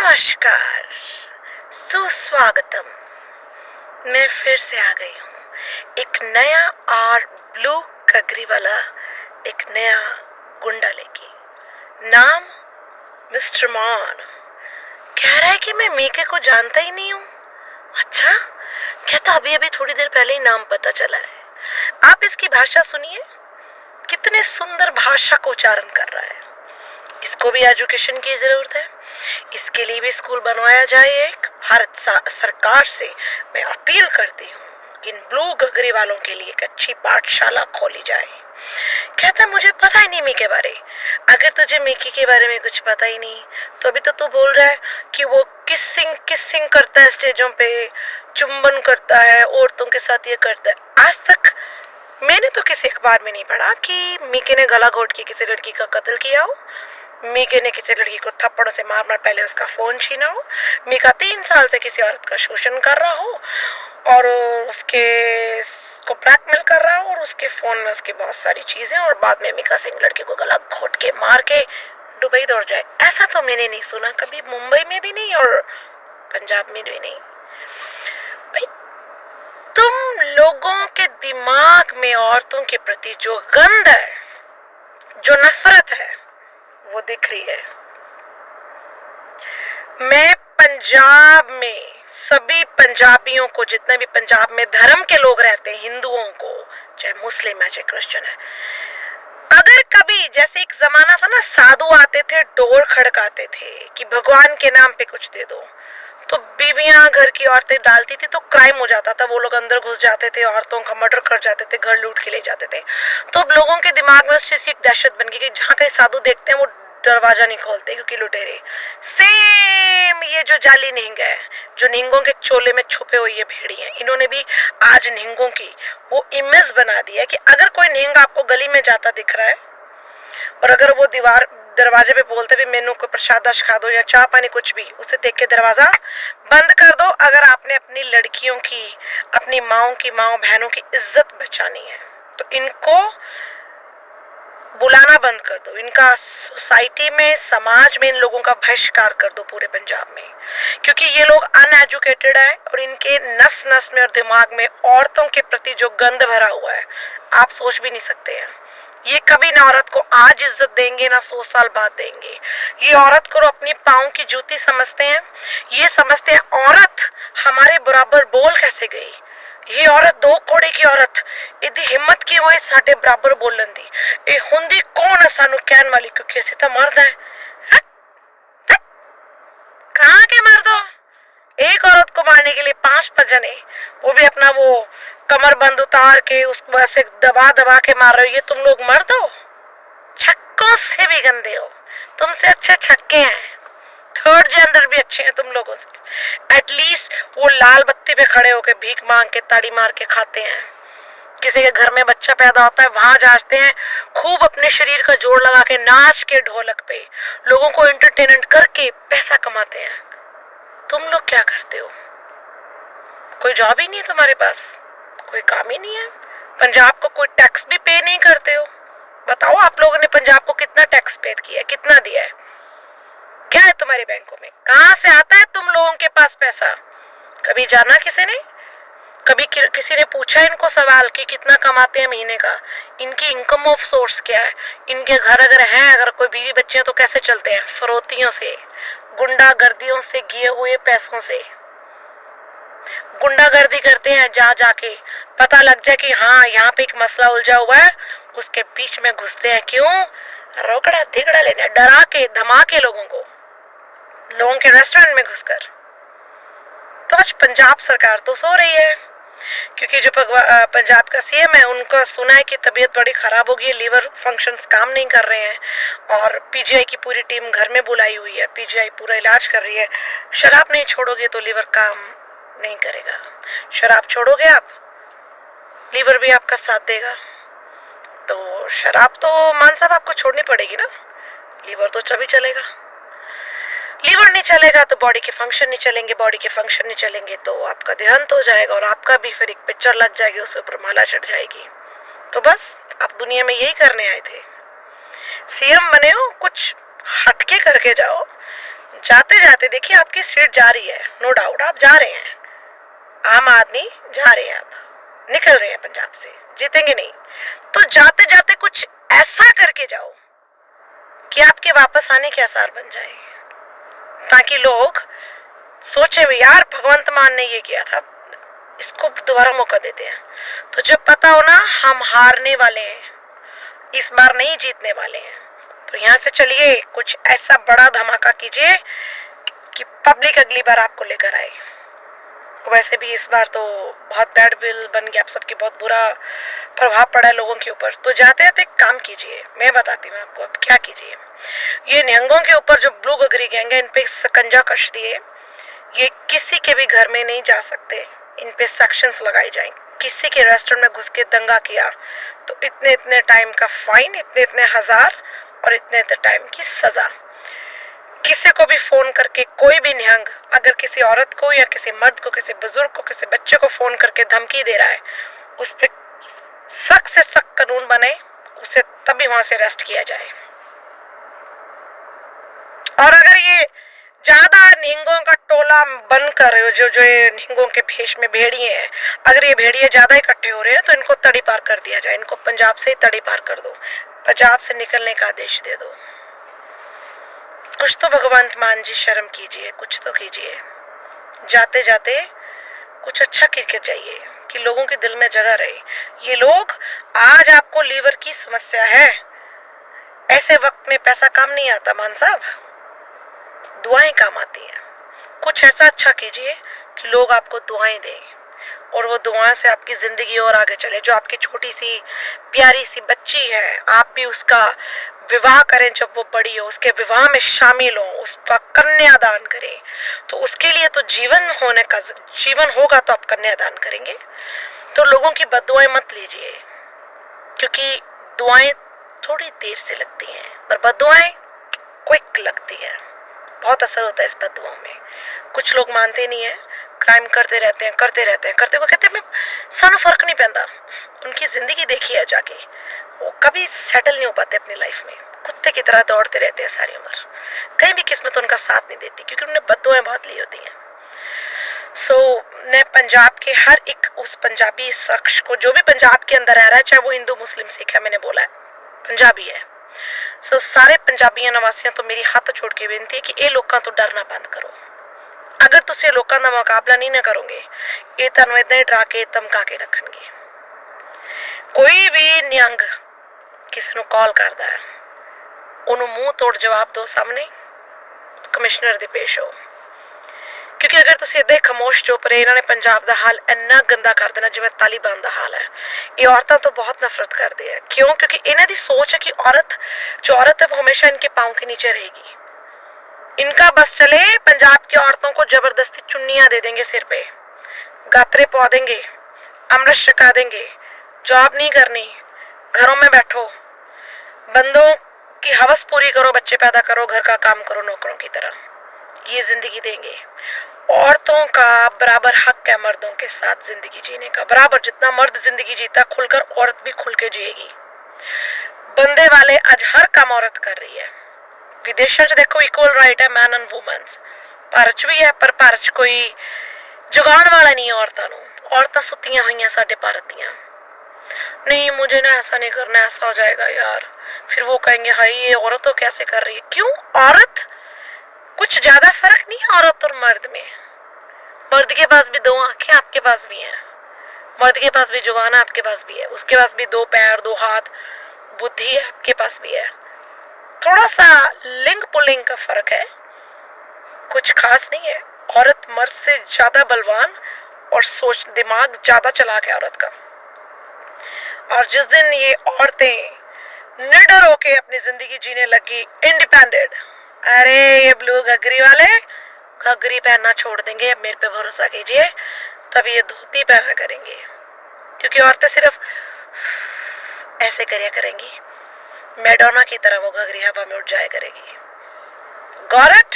नमस्कार, सुस्वागतम। मैं फिर से आ गई हूँ एक नया और ब्लू कगरी वाला एक नया गुंडा लेके। नाम मिस्टर मान। कह रहा है कि मैं मीके को जानता ही नहीं हूँ। अच्छा, क्या तो अभी अभी थोड़ी देर पहले ही नाम पता चला है। आप इसकी भाषा सुनिए, कितने सुंदर भाषा का उच्चारण कर रहा है। इसको भी एजुकेशन की जरूरत है, इसके लिए भी स्कूल बनवाया जाए। एक भारत सरकार से मैं अपील करती हूँ कि इन ब्लू घघरी वालों के लिए एक अच्छी पाठशाला खोली जाए। कहता मुझे पता ही नहीं मीके के बारे। अगर तुझे मीके के बारे में कुछ पता ही नहीं तो अभी तो तू बोल रहा है कि वो किसिंग करता है, स्टेजों पे चुंबन करता है, औरतों के साथ ये करता है। आज तक मैंने तो किसी अखबार में नहीं पढ़ा कि मीके ने गला घोट के किसी लड़की का कत्ल किया हो, मीके ने किसी लड़की को थप्पड़ों से मार मार पहले उसका फोन छीना हो, मीका 3 साल से किसी औरत का शोषण कर रहा हो और उसके को ब्लैकमेल कर रहा हो और उसके फोन में उसकी बहुत सारी चीजें, और बाद में मीका सिंह लड़की को गला घोट के मार के दुबई दौड़ जाए। ऐसा तो मैंने नहीं सुना कभी, मुंबई में भी नहीं और पंजाब में भी नहीं। भाई, तुम लोगों के दिमाग में औरतों के प्रति जो गंध है, जो नफरत है, वो दिख रही है। मैं पंजाब में सभी पंजाबियों को, जितने भी पंजाब में धर्म के लोग रहते हैं, हिंदुओं को, चाहे मुस्लिम है चाहे क्रिश्चियन है, अगर कभी जैसे एक जमाना था ना, साधु आते थे, डोर खड़काते थे कि भगवान के नाम पे कुछ दे दो, तो बीवियां घर की औरतें डालती थी तो क्राइम हो जाता था। वो लोग अंदर घुस जाते थे, औरतों का मर्डर कर जाते थे, घर लूट के ले जाते थे। तो अब लोगों के दिमाग में उस चीज की एक दहशत बन गई कि जहाँ कहीं साधु देखते हैं वो दरवाजा नहीं खोलते क्योंकि लुटेरे। सेम ये जो जाली निहंग है, जो निहंगों के चोले में छुपे हुए ये भेड़ी हैं, इन्होंने भी आज निहंगों की वो इमेज बना दी है कि अगर कोई निहंग आपको गली में जाता दिख रहा है और अगर वो दरवाजे पे बोलते भी मेनू को प्रसाद खा दो या चाय पानी कुछ भी, उसे देख के दरवाजा बंद कर दो। अगर आपने अपनी लड़कियों की, अपनी माओ बहनों की इज्जत बचानी है तो इनको बुलाना बंद कर दो। इनका सोसाइटी में, समाज में इन लोगों का बहिष्कार कर दो पूरे पंजाब में, क्योंकि ये लोग अनएजुकेटेड है और इनके नस नस में और दिमाग में औरतों के प्रति जो गंध भरा हुआ है, आप सोच भी नहीं सकते हैं। ये कभी ना औरत को आज इज्जत देंगे ना 100 साल बाद देंगे। ये औरत को अपनी पाँव की जूती समझते हैं। ये समझते हैं औरत हमारे बराबर बोल कैसे गई। ये औरत 2 कोड़े की औरत इतनी हिम्मत की होए साडे बराबर बोलन दी, ये हुंदी कौन है सानू कहन वाली, क्योंकि असी तो मर्द है। कहाँ के मर्द हो? एक औरत को मारने के लिए 5 जने, वो भी अपना वो कमर बंद उतार के उसको ऐसे दबा दबा के मार रहे हो। ये तुम लोग मर्द हो? छक्कों से भी गंदे हो, तुमसे अच्छे छक्के हैं, थर्ड जेंडर भी अच्छे हैं तुम लोगों से। एटलीस्ट वो लाल बत्ती पे खड़े होके भीख मांग के ताड़ी मार के खाते हैं। किसी के घर में बच्चा पैदा होता है वहां जाते हैं, खूब अपने शरीर का जोर लगा के नाच के ढोलक पे लोगों को एंटरटेनमेंट करके पैसा कमाते हैं। तुम लोग क्या करते हो? कोई जॉब ही नहीं है तुम्हारे पास, कोई काम ही नहीं है। पंजाब को कोई टैक्स भी पे नहीं करते हो। बताओ आप लोगों ने पंजाब को कितना टैक्स पे किया है, कितना दिया है? क्या है तुम्हारे बैंकों में? कहां से आता है तुम लोगों के पास पैसा? कभी जाना किसी ने? कभी किसी ने पूछा इनको सवाल कि कितना कमाते हैं महीने का? इनकी इनकम ऑफ सोर्स क्या है? इनके घर अगर हैं, अगर कोई बीवी बच्चे हैं तो कैसे चलते हैं? फरोतियों से, गुंडागर्दियों से, किए हुए पैसों से गुंडागर्दी करते हैं। जा जाके पता लग जाए कि हाँ यहाँ पे एक मसला उलझा हुआ है, उसके बीच में घुसते हैं। क्यों? रोकड़ा धिगड़ा लेने, डरा के धमाके लोगों के रेस्टोरेंट में घुसकर। तो आज पंजाब सरकार तो सो रही है, क्योंकि जो पंजाब का सीएम है उनका सुना है कि तबीयत बड़ी खराब हो गई है, लीवर फंक्शंस काम नहीं कर रहे हैं और पीजीआई की पूरी टीम घर में बुलाई हुई है। पीजीआई पूरा इलाज कर रही है। शराब नहीं छोड़ोगे तो लीवर काम नहीं करेगा। शराब छोड़ोगे आप, लीवर भी आपका साथ देगा। तो शराब तो मान साहब आपको छोड़नी पड़ेगी ना, लीवर तो तभी चलेगा। लीवर नहीं चलेगा तो बॉडी के फंक्शन नहीं चलेंगे, बॉडी के फंक्शन नहीं चलेंगे तो आपका देहांत हो जाएगा और आपका भी फिर एक पिक्चर लग जाएगी, उसके ऊपर माला चढ़ जाएगी। तो बस आप दुनिया में यही करने आए थे। सीएम बने हो, कुछ हटके करके जाओ। जाते जाते देखिए आपकी सीट जा रही है, नो डाउट आप जा रहे हैं, आम आदमी जा रहे हैं, आप निकल रहे हैं पंजाब से, जीतेंगे नहीं, तो जाते जाते कुछ ऐसा करके जाओ कि आपके वापस आने के आसार बन जाए, ताकि लोग सोचे भी यार भगवंत मान ने ये किया था, इसको दोबारा मौका देते हैं। तो जब पता हो ना हम हारने वाले हैं, इस बार नहीं जीतने वाले हैं, तो यहाँ से चलिए कुछ ऐसा बड़ा धमाका कीजिए कि पब्लिक अगली बार आपको लेकर आए। वैसे भी इस बार तो बहुत बैड बिल बन गया, आप सबकी बहुत बुरा प्रभाव पड़ा है लोगों के ऊपर। तो जाते जाते काम कीजिए, मैं बताती हूँ आपको अब क्या कीजिए। ये निहंगों के ऊपर जो ब्लू गगरी गैंग है, इन पे सकंजा कस दिए, ये किसी के भी घर में नहीं जा सकते, इन पे सेक्शंस लगाई जाए। किसी के रेस्टोरेंट में घुस के दंगा किया तो इतने इतने टाइम का फाइन, इतने इतने हजार और इतने इतने टाइम की सजा। किसी को भी फोन करके कोई भी निहंग अगर किसी औरत को या किसी मर्द को, किसी बुजुर्ग को, किसी बच्चे को फोन करके धमकी दे रहा है, उस पर सख्त से सख्त कानून बने, उसे तभी वहां से अरेस्ट किया जाए। और अगर ये ज्यादा निहंगों का टोला बनकर जो जो ये निहंगों के भेष में भेड़िए हैं, अगर ये भेड़िए ज्यादा इकट्ठे हो रहे हैं तो इनको तड़ी पार कर दिया जाए, इनको पंजाब से ही तड़ी पार कर दो, पंजाब से निकलने का आदेश दे दो। कुछ तो भगवंत मान जी शर्म कीजिए, कुछ तो कीजिए। जाते जाते कुछ अच्छा करके जाइए कि लोगों के दिल में जगह रहे। ये लोग, आज आपको लीवर की समस्या है, ऐसे वक्त में पैसा काम नहीं आता मान साहब, दुआएं काम आती हैं। कुछ ऐसा अच्छा कीजिए कि लोग आपको दुआएं दें और वो दुआएं से आपकी जिंदगी और आगे चले। जो आपकी छोटी सी प्यारी सी बच्ची है, आप भी उसका विवाह करें, जब वो बड़ी हो उसके विवाह में शामिल हो, उसका कन्यादान करें। तो उसके लिए तो जीवन होगा तो आप कन्यादान करेंगे। तो लोगों की बद्दुआएं मत लीजिए, क्योंकि दुआएं थोड़ी देर से लगती हैं पर बद्दुआएं क्विक लगती हैं, बहुत असर होता है इस बद्दुआओं में। कुछ लोग मानते नहीं है, क्राइम करते रहते हैं, करते वो कहते हैं सानू फर्क नहीं पैंदा। उनकी जिंदगी देखी है जाके, वो कभी सेटल नहीं हो पाते अपनी लाइफ में, कुत्ते की तरह दौड़ते रहते हैं सारी उम्र, कहीं भी किस्मत उनका साथ नहीं देती, क्योंकि उन्होंने बद्दुआएं बहुत ली होती हैं। मैं पंजाब के हर एक उस पंजाबी शख्स को, जो भी पंजाब के अंदर रह रहा है, चाहे वो हिंदू मुस्लिम सिख है, मैंने बोला है पंजाबी है, सारे पंजाबियां नवासियां तो मेरी हाथ जोड़ के बेनती है कि ये लोगों तो डरना बंद करो। अगर तुम लोगों का मुकाबला नहीं ना करोगे, ये तुहानू इदां ही डरा के धमका के रखणगे। कोई भी निहंग किसी को कॉल करता है, उन्होंने मुंह तोड़ जवाब दो सामने कमिश्नर दे पेश हो, क्योंकि अगर तुम इदा खामोश चुप रहे, इन्होंने पंजाब का हाल इन्ना गंदा कर देना जिवें तालिबान का हाल है। ये औरतों तो बहुत नफरत करते हैं, क्यों? क्योंकि इन्हों की सोच है कि जो औरत है वो हमेशा इनके पाँव के नीचे रहेगी। इनका बस चले पंजाब की औरतों को जबरदस्ती चुन्नियां दे देंगे, सिर पे गात्रे पा देंगे, अमृत छका देंगे, जॉब नहीं करनी, घरों में बैठो, बंदों की हवस पूरी करो, बच्चे पैदा करो, घर का काम करो नौकरों की तरह, ये जिंदगी देंगे। औरतों का बराबर हक है मर्दों के साथ जिंदगी जीने का, बराबर जितना मर्द जिंदगी जीता खुलकर, औरत भी खुल के जिएगी। बंदे वाले आज हर काम औरत कर रही है। विदेशों च देखो इक्वल राइट है मैन एंड वूमेन्स, भारत च भी है, पर भारत च कोई जगाने वाला नहीं है औरतों को। औरतां सुतियां हुई साडे भारत दियां, नहीं मुझे ना ऐसा नहीं करना, ऐसा हो जाएगा यार, फिर वो कहेंगे हाय ये औरत तो कैसे कर रही है। क्यों? औरत कुछ ज्यादा फर्क नहीं है औरत और मर्द में। मर्द के पास भी दो आंखें, आपके पास भी है, मर्द के पास भी जुबान है, आपके पास भी है, उसके पास भी दो पैर, दो हाथ, बुद्धि है, आपके पास भी है। थोड़ा सा लिंग पुलिंग का फर्क है, कुछ खास नहीं है। औरत मर्द से ज्यादा बलवान और सोच दिमाग ज्यादा चला के औरत का। और जिस दिन ये औरतें निडर होके अपनी जिंदगी जीने लगी, इंडिपेंडेंट, अरे ये ब्लू घघरी वाले घघरी पहनना छोड़ देंगे, अब मेरे पे भरोसा कीजिए, तब ये धोती पहना करेंगे, क्योंकि औरतें सिर्फ ऐसे करिया करेंगी, मैडोना की तरह वो घघरी हवा में उड़ जाया करेगी। Got it?